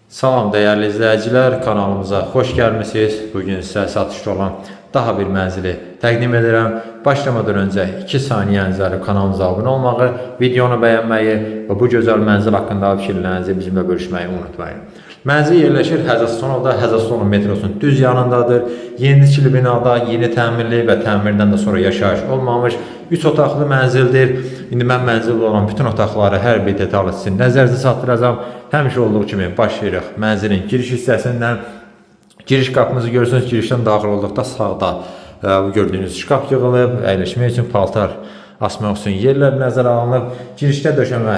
Salam değerli izleyiciler, kanalımıza hoş gelmişsiniz. Bugün size satışta olan daha bir mənzili təqdim edirəm. Başlamadan önce 2 saniyenizi ayırıb kanalımıza abone olmağı, videonu beğenmeyi ve bu güzel mənzil hakkında fikirlərinizi bizimle bölüşmeyi unutmayın. Mənzil yerləşir Həzəssonovda, Həzəsonov metrosunun düz yanındadır. Yeni tikili binada, yeni təmirli və təmirdən də sonra yaşayış olmamış 3 otaqlı mənzildir. İndi mən mənzildə olan bütün otaqları hər bir detallı sizin nəzərinizə çatdıracağam. Həmişə olduğu kimi başlayırıq mənzilin giriş hissəsindən. Giriş qapımızı görürsünüz, girişdən daxil olduqda sağda bu gördüyünüz şkaf yığılıb, əyləşmək üçün paltar asmaq üçün yerlər nəzərə alınıb. Girişdə döşəmə,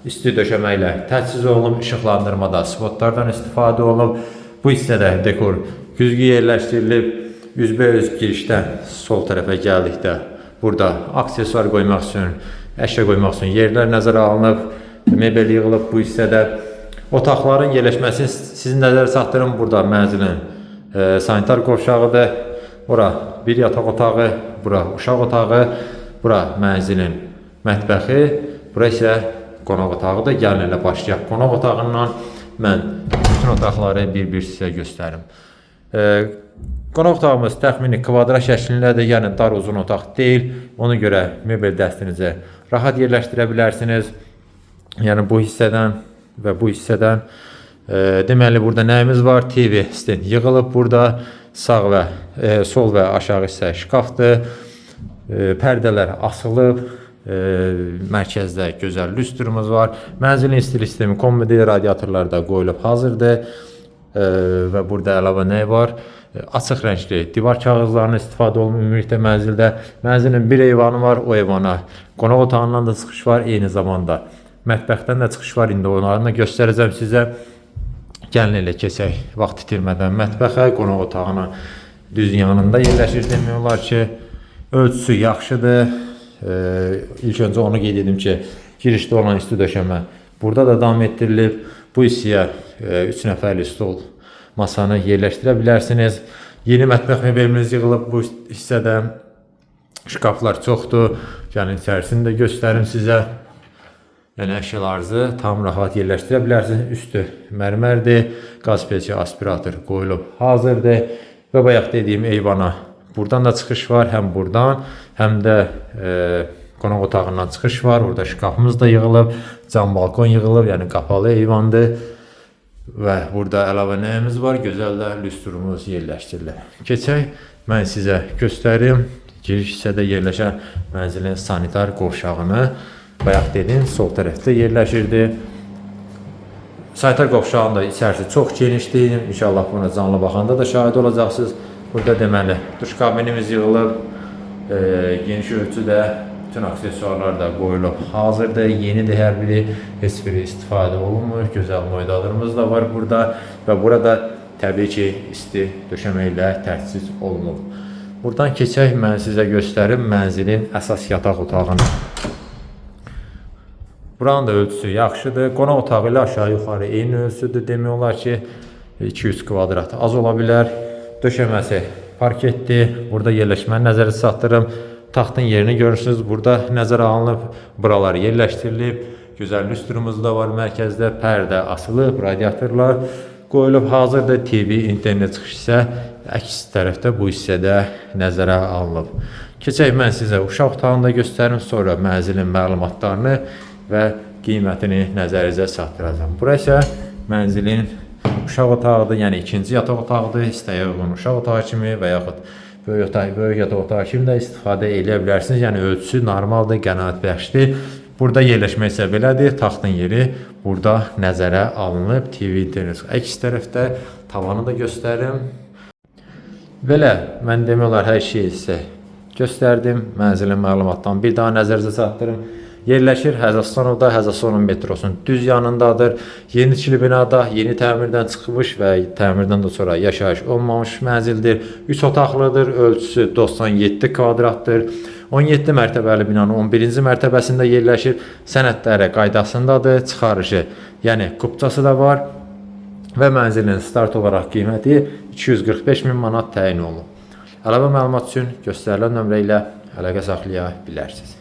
isti döşəmə ilə təchiz olunub, işıqlandırmada spotlardan istifadə olunub. Bu hissədə dekor güzgü yerləşdirilib. Üzbəüz girişdən sol tərəfə gəldikdə burada aksesuar qoymaq üçün, əşya qoymaq üçün yerlər nəzərə alınıb. Mebel yığılıb bu hissədə. Otaqların yerləşməsini sizin nəzərə çatdırın. Burada mənzilin sanitar qovşağıdır. Ora bir yataq otağı, bura uşaq otağı, bura mənzilin mətbəxi, bura isə qonaq otağıdır. Gəlin elə başlayaq. Qonaq otağından mən bütün otaqları bir-bir sizə göstərim. Qonaq otağımız təxmini kvadrat şəklindədir, yəni dar uzun otaq deyil. Ona görə mebel dəstinizi rahat yerləşdirə bilərsiniz. Yəni bu hissədən və bu hissədən deməli burada nəyimiz var? TV stand yığılıb burada. Sağ və sol və aşağı hissə şkafdır. Pərdələr asılıb. Mərkəzdə gözəl lüstrumuz var. Mənzilin istilik sistemi kombidi radiatorlar da qoyulub hazırdır. Və burada əlavə nə var? Açıq rəngli divar kağızlarının istifadə olunub ümumilikdə mənzildə. Mənzilin bir eyvanı var. O eyvana qonaq otağından da çıxış var. Eyni zamanda mətbəxdən də çıxış var. İndi onları da göstərəcəm sizə. Gəlin elə keçək vaxt itirmədən mətbəxə, qonaq otağına düz yanında yerləşir demək olar ki, ölçüsü yaxşıdır. İlk öncə onu qeyd edim ki, girişdə olan isti döşəmə burada da davam etdirilib. Bu hissəyə 3 nəfərli stol masanı yerləşdirə bilərsiniz. Yeni mətbəx mebelimiz yığılıb bu hissədə. Şkaflar çoxdur. Gəlin içərisini də göstərim sizə. Yəni əşyalarınızı tam rahat yerləşdirə bilərsiniz. Üstü mərmərdir. Qaz peçi, aspirator qoyulub hazırdır. Və bayaq dediyim eyvana buradan da çıxış var. Həm buradan, həm də qonaq otağından çıxış var. Orada şkafımız da yığılıb. Cam balkon yığılıb. Yəni qapalı eyvandır. Və burada əlavə nəyimiz var? Gözəl də lüstrumuz yerləşdirilib. Keçək, mən sizə göstərim. Giriş hissədə yerləşən mənzilin sanitar qovşağını. Bayaq dedim, sol tərəfdə yerləşirdi. Sanitar qovşağının da içərisi çox genişdir. İnşallah buna canlı baxanda da şahid olacaqsınız. Burada deməli duş kabinimiz yığılıb. Geniş ölçüdə bütün aksesuarlar da qoyulub hazırdır. Yenidir hər biri. Heç biri istifadə olunmur. Gözəl moydadırımız da var burada. Və burada təbii ki, isti döşəmə ilə təchiz olunub. Buradan keçək, mən sizə göstərim mənzilin əsas yataq otağını. Buranın da ölçüsü yaxşıdır. Qonaq otağı ilə aşağı yuxarı eyni ölçüdür. Demək olar ki, 200 kvadrat az ola bilər. Döşəməsi parketdir. Burada yerləşməni nəzərə çatdırım. Taxtın yerini görürsünüz. Burada nəzərə alınıb. Buralar yerləşdirilib. Gözəl lüstrumuz da var mərkəzdə. Pərdə asılıb. Radiatorlar qoyulub hazırdır. TV, internet çıxış isə əks tərəfdə bu hissədə nəzərə alınıb. Keçək, mən sizə uşaq otağını da göstərim. Sonra mənzilin məlumatlarını və qiymətini nəzərinizə çatdıracağım. Bura isə mənzilin uşaq otağıdır, yəni ikinci yataq otağıdır. İstəyə uyğun uşaq otağı kimi və yaxud böyük yataq otağı kimi də istifadə edə bilərsiniz. Yəni ölçüsü normaldır, qənaətbəxşdir. Burada yerləşmək isə belədir. Taxtın yeri burada nəzərə alınıb. TV, internet əks tərəfdə tavanı da göstərim. Belə, mən demək olar hər şeyi sizə göstərdim. Mənzilin məlumatdan bir daha nəzərinizə çatdırım. Yerləşir Həzəssonovda, Həzəsonov metrosunun düz yanındadır. Yeni tikili binada, yeni təmirdən çıxmış və təmirdən də sonra yaşayış olmamış mənzildir. 3 otaqlıdır, ölçüsü 97 kvadratdır. 17 mərtəbəli binanın 11-ci mərtəbəsində yerləşir. Sənədləri qaydasındadır, çıxarışı, yəni kupçası da var. Və mənzilin start olaraq qiyməti 245.000 manat təyin olunub. Əlavə məlumat üçün göstərilən nömrə ilə əlaqə saxlaya bilərsiniz.